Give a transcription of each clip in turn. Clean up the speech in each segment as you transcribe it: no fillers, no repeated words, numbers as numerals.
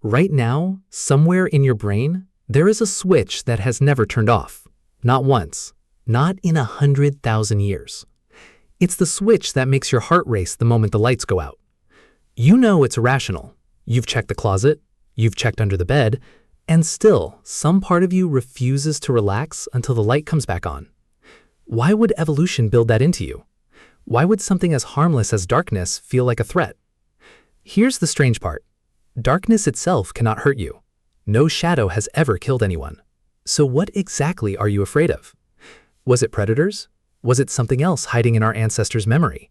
Right now, somewhere in your brain, there is a switch that has never turned off. Not once. Not in 100,000 years. It's the switch that makes your heart race the moment the lights go out. You know it's irrational. You've checked the closet, you've checked under the bed, and still, some part of you refuses to relax until the light comes back on. Why would evolution build that into you? Why would something as harmless as darkness feel like a threat? Here's the strange part. Darkness itself cannot hurt you. No shadow has ever killed anyone. So what exactly are you afraid of? Was it predators? Was it something else hiding in our ancestors' memory?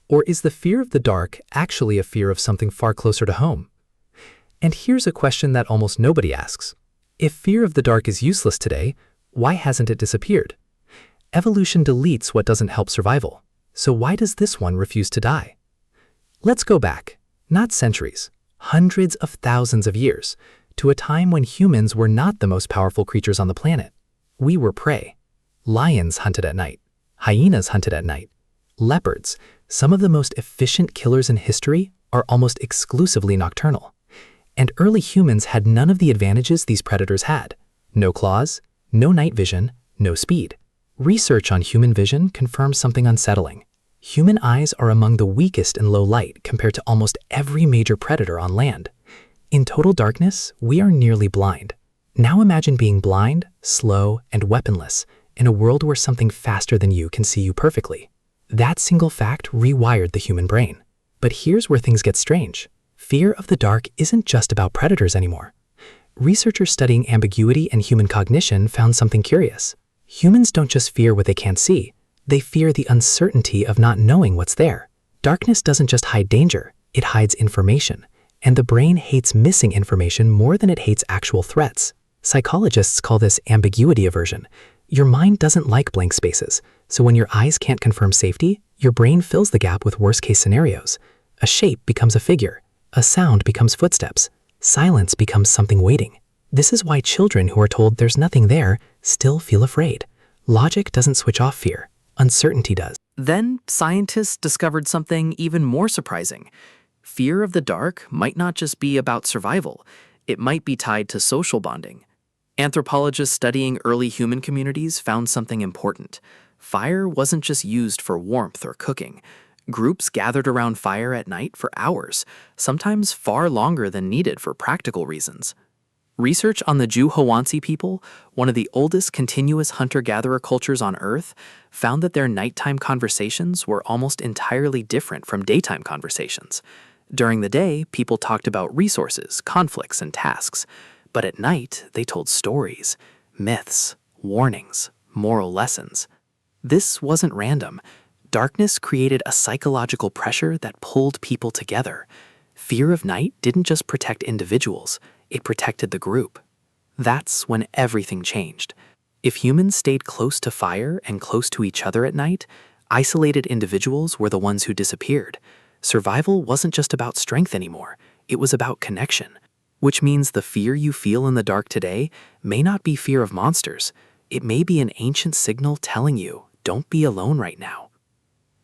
Or is the fear of the dark actually a fear of something far closer to home? And here's a question that almost nobody asks. If fear of the dark is useless today, why hasn't it disappeared? Evolution deletes what doesn't help survival. So why does this one refuse to die? Let's go back, not centuries, hundreds of thousands of years, to a time when humans were not the most powerful creatures on the planet. We were prey. Lions hunted at night. Hyenas hunted at night. Leopards, some of the most efficient killers in history, are almost exclusively nocturnal. And early humans had none of the advantages these predators had. No claws, no night vision, no speed. Research on human vision confirms something unsettling. Human eyes are among the weakest in low light compared to almost every major predator on land. In total darkness, we are nearly blind. Now imagine being blind, slow, and weaponless in a world where something faster than you can see you perfectly. That single fact rewired the human brain. But here's where things get strange. Fear of the dark isn't just about predators anymore. Researchers studying ambiguity and human cognition found something curious. Humans don't just fear what they can't see, they fear the uncertainty of not knowing what's there. Darkness doesn't just hide danger, it hides information. And the brain hates missing information more than it hates actual threats. Psychologists call this ambiguity aversion. Your mind doesn't like blank spaces, so when your eyes can't confirm safety, your brain fills the gap with worst-case scenarios. A shape becomes a figure. A sound becomes footsteps. Silence becomes something waiting. This is why children who are told there's nothing there still feel afraid. Logic doesn't switch off fear. Uncertainty does. Then, scientists discovered something even more surprising. Fear of the dark might not just be about survival. It might be tied to social bonding. Anthropologists studying early human communities found something important. Fire wasn't just used for warmth or cooking. Groups gathered around fire at night for hours, sometimes far longer than needed for practical reasons. Research on the Juhowansi people, one of the oldest continuous hunter-gatherer cultures on Earth, found that their nighttime conversations were almost entirely different from daytime conversations. During the day, people talked about resources, conflicts, and tasks. But at night, they told stories, myths, warnings, moral lessons. This wasn't random. Darkness created a psychological pressure that pulled people together. Fear of night didn't just protect individuals, it protected the group. That's when everything changed. If humans stayed close to fire and close to each other at night, isolated individuals were the ones who disappeared. Survival wasn't just about strength anymore, it was about connection. Which means the fear you feel in the dark today may not be fear of monsters. It may be an ancient signal telling you, don't be alone right now.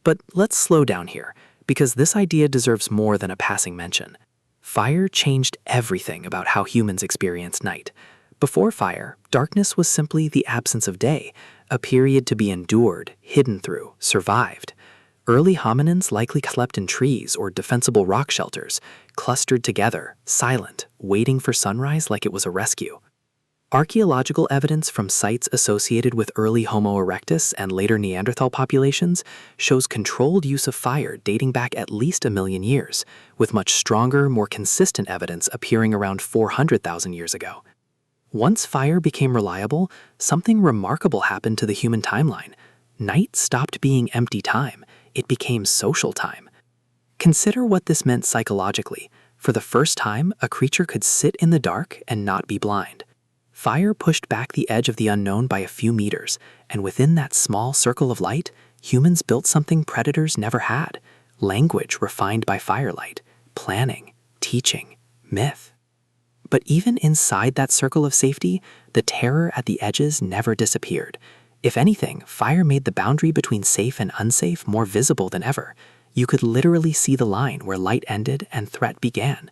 But let's slow down here, because this idea deserves more than a passing mention. Fire changed everything about how humans experience night. Before fire, darkness was simply the absence of day, a period to be endured, hidden through, survived. Early hominins likely slept in trees or defensible rock shelters, clustered together, silent, waiting for sunrise like it was a rescue. Archaeological evidence from sites associated with early Homo erectus and later Neanderthal populations shows controlled use of fire dating back at least 1 million years, with much stronger, more consistent evidence appearing around 400,000 years ago. Once fire became reliable, something remarkable happened to the human timeline. Night stopped being empty time. It became social time. Consider what this meant psychologically. For the first time, a creature could sit in the dark and not be blind. Fire pushed back the edge of the unknown by a few meters, and within that small circle of light, humans built something predators never had: language refined by firelight, planning, teaching, myth. But even inside that circle of safety, the terror at the edges never disappeared. If anything, fire made the boundary between safe and unsafe more visible than ever. You could literally see the line where light ended and threat began.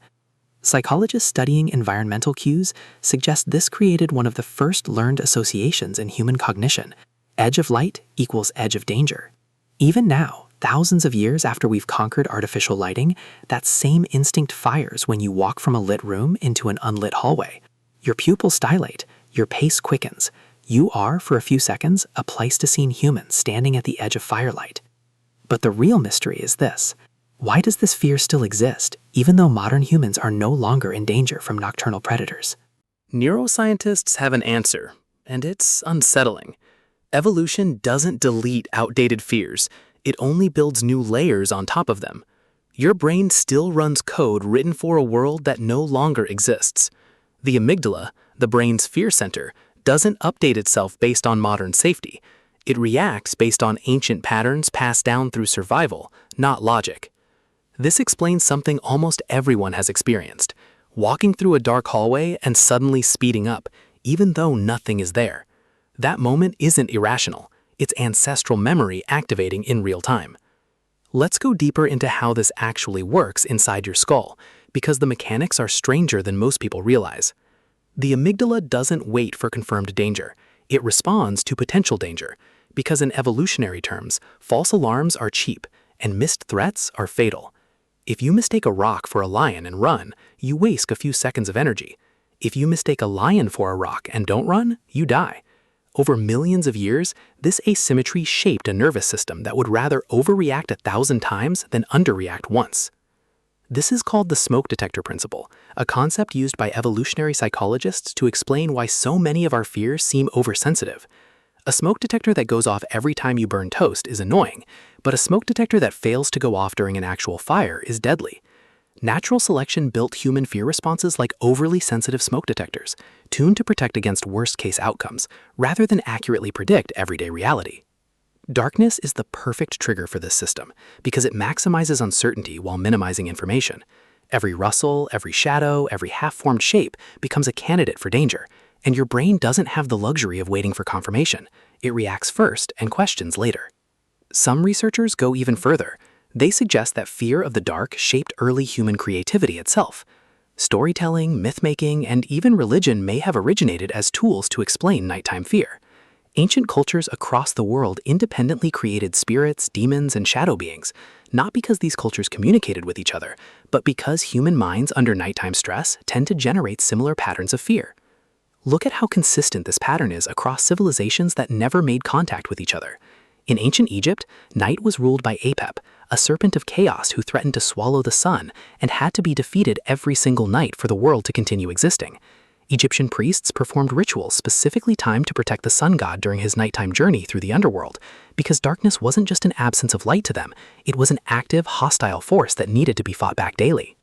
Psychologists studying environmental cues suggest this created one of the first learned associations in human cognition. Edge of light equals edge of danger. Even now, thousands of years after we've conquered artificial lighting, that same instinct fires when you walk from a lit room into an unlit hallway. Your pupils dilate, your pace quickens. You are, for a few seconds, a Pleistocene human standing at the edge of firelight. But the real mystery is this. Why does this fear still exist, even though modern humans are no longer in danger from nocturnal predators? Neuroscientists have an answer, and it's unsettling. Evolution doesn't delete outdated fears. It only builds new layers on top of them. Your brain still runs code written for a world that no longer exists. The amygdala, the brain's fear center, doesn't update itself based on modern safety. It reacts based on ancient patterns passed down through survival, not logic. This explains something almost everyone has experienced: walking through a dark hallway and suddenly speeding up, even though nothing is there. That moment isn't irrational. It's ancestral memory activating in real time. Let's go deeper into how this actually works inside your skull, because the mechanics are stranger than most people realize. The amygdala doesn't wait for confirmed danger. It responds to potential danger, because in evolutionary terms, false alarms are cheap and missed threats are fatal. If you mistake a rock for a lion and run, you waste a few seconds of energy. If you mistake a lion for a rock and don't run, you die. Over millions of years, this asymmetry shaped a nervous system that would rather overreact 1,000 times than underreact once. This is called the smoke detector principle, a concept used by evolutionary psychologists to explain why so many of our fears seem oversensitive. A smoke detector that goes off every time you burn toast is annoying, but a smoke detector that fails to go off during an actual fire is deadly. Natural selection built human fear responses like overly sensitive smoke detectors, tuned to protect against worst-case outcomes, rather than accurately predict everyday reality. Darkness is the perfect trigger for this system because it maximizes uncertainty while minimizing information. Every rustle, every shadow, every half-formed shape becomes a candidate for danger, and your brain doesn't have the luxury of waiting for confirmation. It reacts first and questions later. Some researchers go even further. They suggest that fear of the dark shaped early human creativity itself. Storytelling, myth-making, and even religion may have originated as tools to explain nighttime fear. Ancient cultures across the world independently created spirits, demons, and shadow beings, not because these cultures communicated with each other, but because human minds under nighttime stress tend to generate similar patterns of fear. Look at how consistent this pattern is across civilizations that never made contact with each other. In ancient Egypt, night was ruled by Apep, a serpent of chaos who threatened to swallow the sun and had to be defeated every single night for the world to continue existing. Egyptian priests performed rituals specifically timed to protect the sun god during his nighttime journey through the underworld, because darkness wasn't just an absence of light to them, it was an active, hostile force that needed to be fought back daily.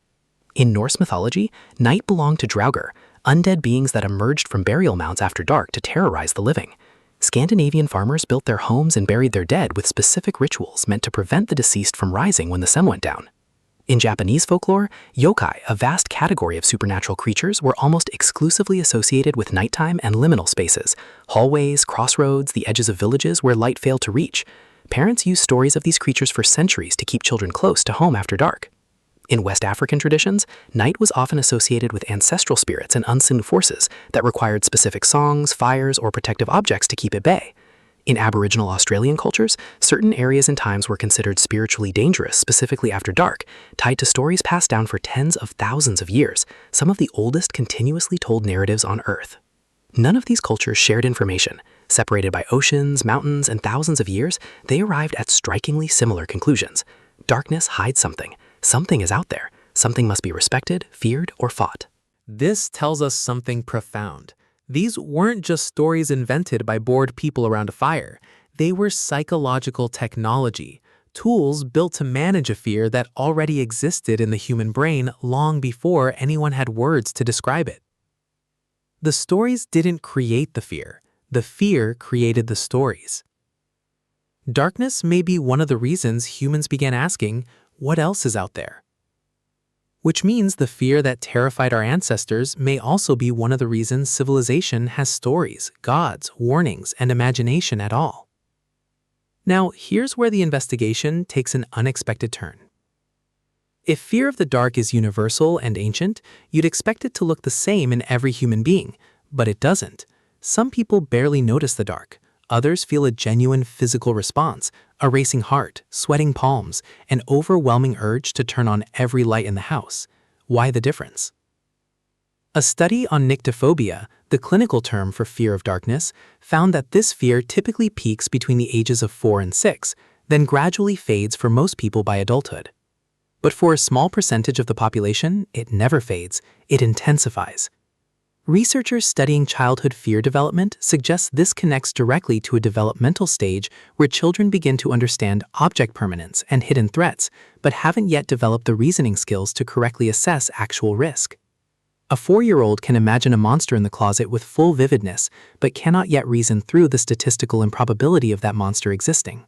In Norse mythology, night belonged to Draugr, undead beings that emerged from burial mounds after dark to terrorize the living. Scandinavian farmers built their homes and buried their dead with specific rituals meant to prevent the deceased from rising when the sun went down. In Japanese folklore, yokai, a vast category of supernatural creatures, were almost exclusively associated with nighttime and liminal spaces, hallways, crossroads, the edges of villages where light failed to reach. Parents used stories of these creatures for centuries to keep children close to home after dark. In West African traditions, night was often associated with ancestral spirits and unseen forces that required specific songs, fires, or protective objects to keep at bay. In Aboriginal Australian cultures, certain areas and times were considered spiritually dangerous, specifically after dark, tied to stories passed down for tens of thousands of years, some of the oldest continuously told narratives on Earth. None of these cultures shared information. Separated by oceans, mountains, and thousands of years, they arrived at strikingly similar conclusions. Darkness hides something. Something is out there. Something must be respected, feared, or fought. This tells us something profound. These weren't just stories invented by bored people around a fire. They were psychological technology, tools built to manage a fear that already existed in the human brain long before anyone had words to describe it. The stories didn't create the fear created the stories. Darkness may be one of the reasons humans began asking, what else is out there? Which means the fear that terrified our ancestors may also be one of the reasons civilization has stories, gods, warnings, and imagination at all. Now, here's where the investigation takes an unexpected turn. If fear of the dark is universal and ancient, you'd expect it to look the same in every human being, but it doesn't. Some people barely notice the dark. Others feel a genuine physical response, a racing heart, sweating palms, an overwhelming urge to turn on every light in the house. Why the difference? A study on nyctophobia, the clinical term for fear of darkness, found that this fear typically peaks between the ages of 4 and 6, then gradually fades for most people by adulthood. But for a small percentage of the population, it never fades, it intensifies. Researchers studying childhood fear development suggest this connects directly to a developmental stage where children begin to understand object permanence and hidden threats, but haven't yet developed the reasoning skills to correctly assess actual risk. A 4-year-old can imagine a monster in the closet with full vividness, but cannot yet reason through the statistical improbability of that monster existing.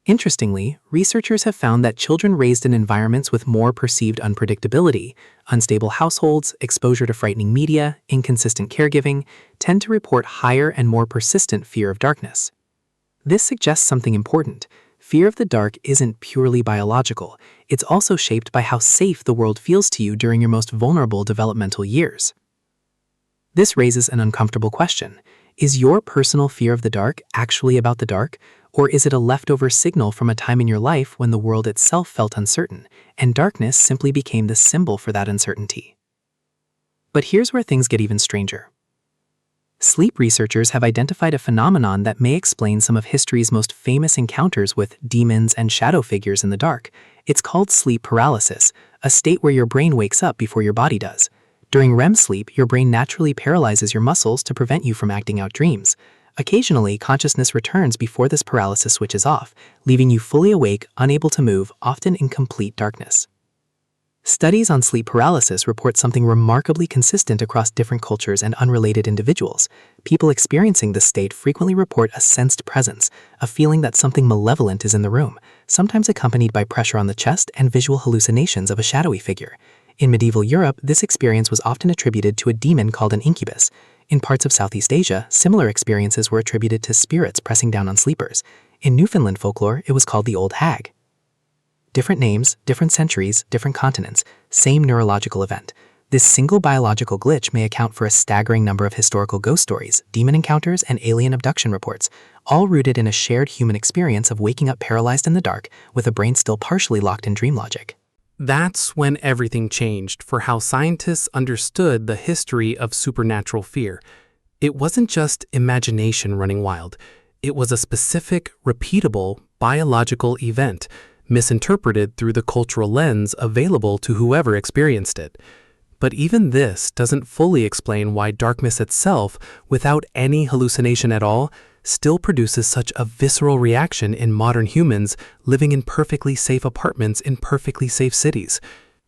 Interestingly, researchers have found that children raised in environments with more perceived unpredictability, unstable households, exposure to frightening media, inconsistent caregiving, tend to report higher and more persistent fear of darkness. This suggests something important. Fear of the dark isn't purely biological, it's also shaped by how safe the world feels to you during your most vulnerable developmental years. This raises an uncomfortable question. Is your personal fear of the dark actually about the dark, or is it a leftover signal from a time in your life when the world itself felt uncertain, and darkness simply became the symbol for that uncertainty? But here's where things get even stranger. Sleep researchers have identified a phenomenon that may explain some of history's most famous encounters with demons and shadow figures in the dark. It's called sleep paralysis, a state where your brain wakes up before your body does. During REM sleep, your brain naturally paralyzes your muscles to prevent you from acting out dreams. Occasionally, consciousness returns before this paralysis switches off, leaving you fully awake, unable to move, often in complete darkness. Studies on sleep paralysis report something remarkably consistent across different cultures and unrelated individuals. People experiencing this state frequently report a sensed presence, a feeling that something malevolent is in the room, sometimes accompanied by pressure on the chest and visual hallucinations of a shadowy figure. In medieval Europe, this experience was often attributed to a demon called an incubus. In parts of Southeast Asia, similar experiences were attributed to spirits pressing down on sleepers. In Newfoundland folklore, it was called the Old Hag. Different names, different centuries, different continents, same neurological event. This single biological glitch may account for a staggering number of historical ghost stories, demon encounters, and alien abduction reports, all rooted in a shared human experience of waking up paralyzed in the dark with a brain still partially locked in dream logic. That's when everything changed for how scientists understood the history of supernatural fear. It wasn't just imagination running wild. It was a specific, repeatable, biological event, misinterpreted through the cultural lens available to whoever experienced it. But even this doesn't fully explain why darkness itself, without any hallucination at all, still produces such a visceral reaction in modern humans living in perfectly safe apartments in perfectly safe cities.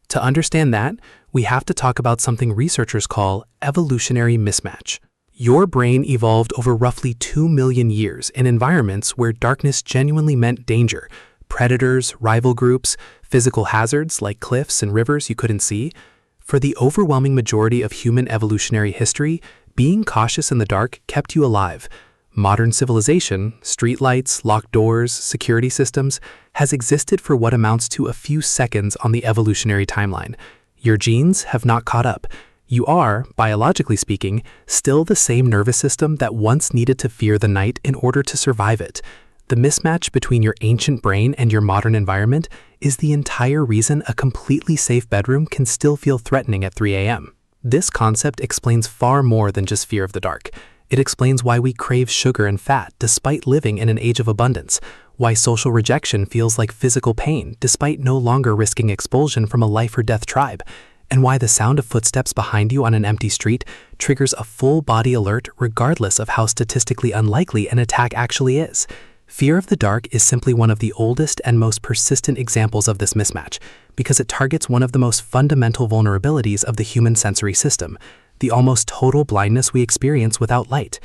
To understand that, we have to talk about something researchers call evolutionary mismatch. Your brain evolved over roughly 2 million years in environments where darkness genuinely meant danger. Predators, rival groups, physical hazards like cliffs and rivers you couldn't see. For the overwhelming majority of human evolutionary history, being cautious in the dark kept you alive. Modern civilization, streetlights, locked doors, security systems, has existed for what amounts to a few seconds on the evolutionary timeline. Your genes have not caught up. You are, biologically speaking, still the same nervous system that once needed to fear the night in order to survive it. The mismatch between your ancient brain and your modern environment is the entire reason a completely safe bedroom can still feel threatening at 3 a.m. This concept explains far more than just fear of the dark. It explains why we crave sugar and fat despite living in an age of abundance, why social rejection feels like physical pain despite no longer risking expulsion from a life or death tribe, and why the sound of footsteps behind you on an empty street triggers a full-body alert regardless of how statistically unlikely an attack actually is. Fear of the dark is simply one of the oldest and most persistent examples of this mismatch because it targets one of the most fundamental vulnerabilities of the human sensory system, the almost total blindness we experience without light.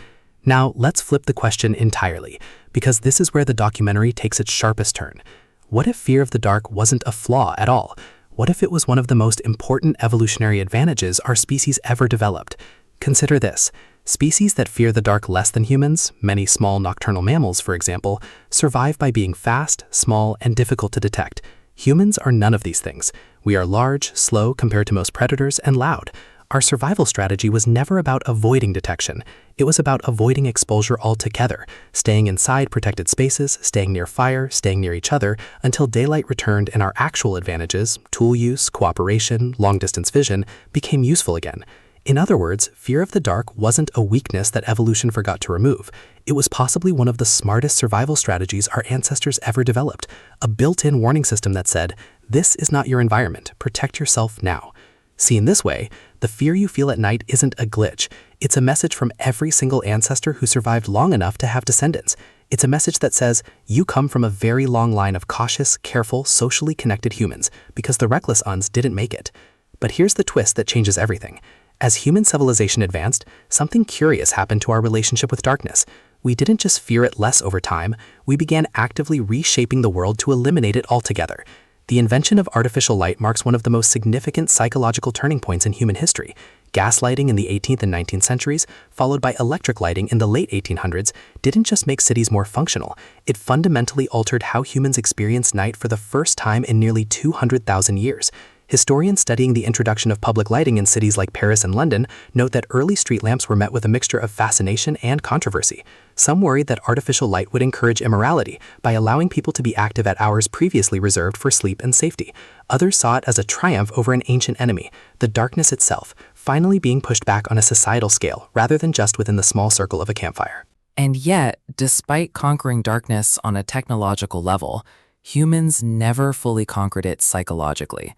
Now, let's flip the question entirely, because this is where the documentary takes its sharpest turn. What if fear of the dark wasn't a flaw at all? What if it was one of the most important evolutionary advantages our species ever developed? Consider this. Species that fear the dark less than humans, many small nocturnal mammals, for example, survive by being fast, small, and difficult to detect. Humans are none of these things. We are large, slow compared to most predators, and loud. Our survival strategy was never about avoiding detection. It was about avoiding exposure altogether, staying inside protected spaces, staying near fire, staying near each other, until daylight returned and our actual advantages, tool use, cooperation, long-distance vision, became useful again. In other words, fear of the dark wasn't a weakness that evolution forgot to remove. It was possibly one of the smartest survival strategies our ancestors ever developed, a built-in warning system that said, "This is not your environment, protect yourself now." Seen this way, the fear you feel at night isn't a glitch. It's a message from every single ancestor who survived long enough to have descendants. It's a message that says, you come from a very long line of cautious, careful, socially connected humans, because the reckless uns didn't make it. But here's the twist that changes everything. As human civilization advanced, something curious happened to our relationship with darkness. We didn't just fear it less over time, we began actively reshaping the world to eliminate it altogether. The invention of artificial light marks one of the most significant psychological turning points in human history. Gaslighting in the 18th and 19th centuries, followed by electric lighting in the late 1800s, didn't just make cities more functional, it fundamentally altered how humans experience night for the first time in nearly 200,000 years. Historians studying the introduction of public lighting in cities like Paris and London note that early street lamps were met with a mixture of fascination and controversy. Some worried that artificial light would encourage immorality by allowing people to be active at hours previously reserved for sleep and safety. Others saw it as a triumph over an ancient enemy, the darkness itself, finally being pushed back on a societal scale rather than just within the small circle of a campfire. And yet, despite conquering darkness on a technological level, humans never fully conquered it psychologically.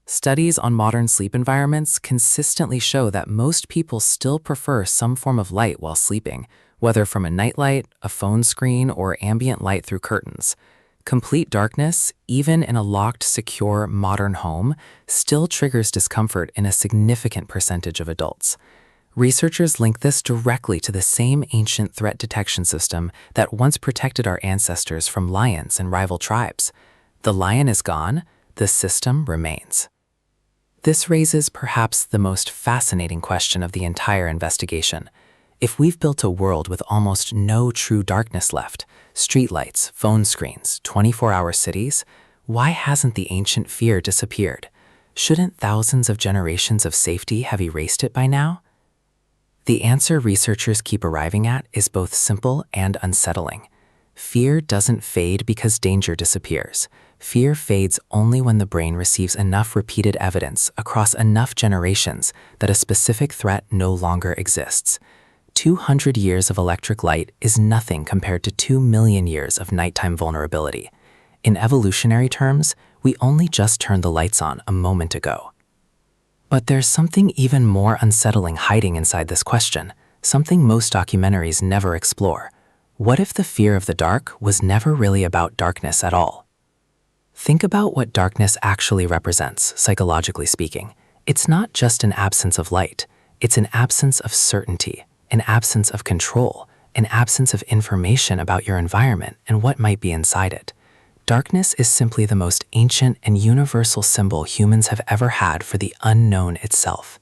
Studies on modern sleep environments consistently show that most people still prefer some form of light while sleeping, whether from a nightlight, a phone screen, or ambient light through curtains. Complete darkness, even in a locked, secure, modern home, still triggers discomfort in a significant percentage of adults. Researchers link this directly to the same ancient threat detection system that once protected our ancestors from lions and rival tribes. The lion is gone, the system remains. This raises perhaps the most fascinating question of the entire investigation. If we've built a world with almost no true darkness left, streetlights, phone screens, 24-hour cities, why hasn't the ancient fear disappeared? Shouldn't thousands of generations of safety have erased it by now? The answer researchers keep arriving at is both simple and unsettling. Fear doesn't fade because danger disappears. Fear fades only when the brain receives enough repeated evidence across enough generations that a specific threat no longer exists. 200 years of electric light is nothing compared to 2 million years of nighttime vulnerability. In evolutionary terms, we only just turned the lights on a moment ago. But there's something even more unsettling hiding inside this question, something most documentaries never explore. What if the fear of the dark was never really about darkness at all? Think about what darkness actually represents, psychologically speaking. It's not just an absence of light. It's an absence of certainty, an absence of control, an absence of information about your environment and what might be inside it. Darkness is simply the most ancient and universal symbol humans have ever had for the unknown itself.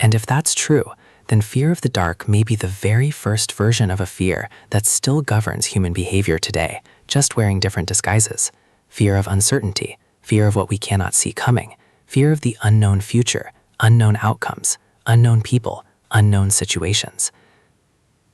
And if that's true, then fear of the dark may be the very first version of a fear that still governs human behavior today, just wearing different disguises. Fear of uncertainty, fear of what we cannot see coming, fear of the unknown future, unknown outcomes, unknown people, unknown situations.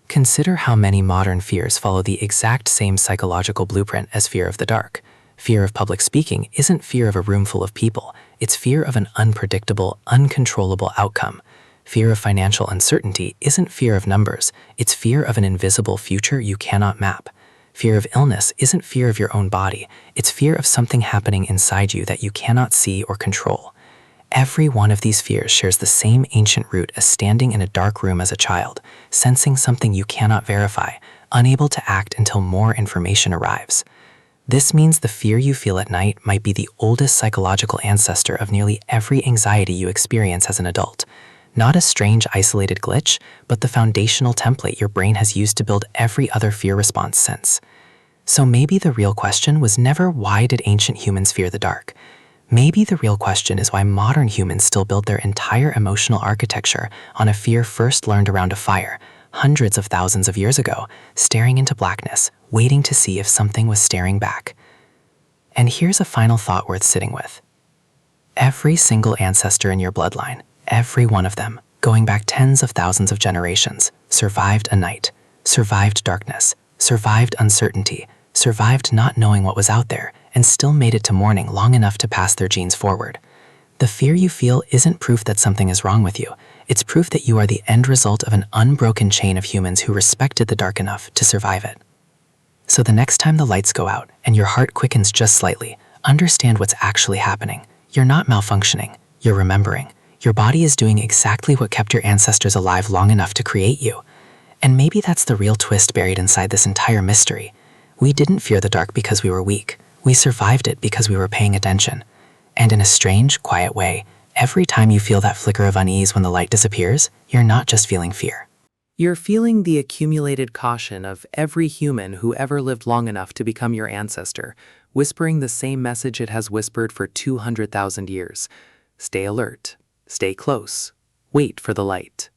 Consider how many modern fears follow the exact same psychological blueprint as fear of the dark. Fear of public speaking isn't fear of a room full of people, it's fear of an unpredictable, uncontrollable outcome. Fear of financial uncertainty isn't fear of numbers, it's fear of an invisible future you cannot map. Fear of illness isn't fear of your own body, it's fear of something happening inside you that you cannot see or control. Every one of these fears shares the same ancient root as standing in a dark room as a child, sensing something you cannot verify, unable to act until more information arrives. This means the fear you feel at night might be the oldest psychological ancestor of nearly every anxiety you experience as an adult. Not a strange isolated glitch, but the foundational template your brain has used to build every other fear response since. So maybe the real question was never why did ancient humans fear the dark? Maybe the real question is why modern humans still build their entire emotional architecture on a fear first learned around a fire, hundreds of thousands of years ago, staring into blackness, waiting to see if something was staring back. And here's a final thought worth sitting with. Every single ancestor in your bloodline, every one of them, going back tens of thousands of generations, survived a night, survived darkness, survived uncertainty, survived not knowing what was out there, and still made it to morning long enough to pass their genes forward. The fear you feel isn't proof that something is wrong with you. It's proof that you are the end result of an unbroken chain of humans who respected the dark enough to survive it. So the next time the lights go out and your heart quickens just slightly, understand what's actually happening. You're not malfunctioning, you're remembering. Your body is doing exactly what kept your ancestors alive long enough to create you. And maybe that's the real twist buried inside this entire mystery. We didn't fear the dark because we were weak. We survived it because we were paying attention. And in a strange, quiet way, every time you feel that flicker of unease when the light disappears, you're not just feeling fear. You're feeling the accumulated caution of every human who ever lived long enough to become your ancestor, whispering the same message it has whispered for 200,000 years. Stay alert. Stay close. Wait for the light.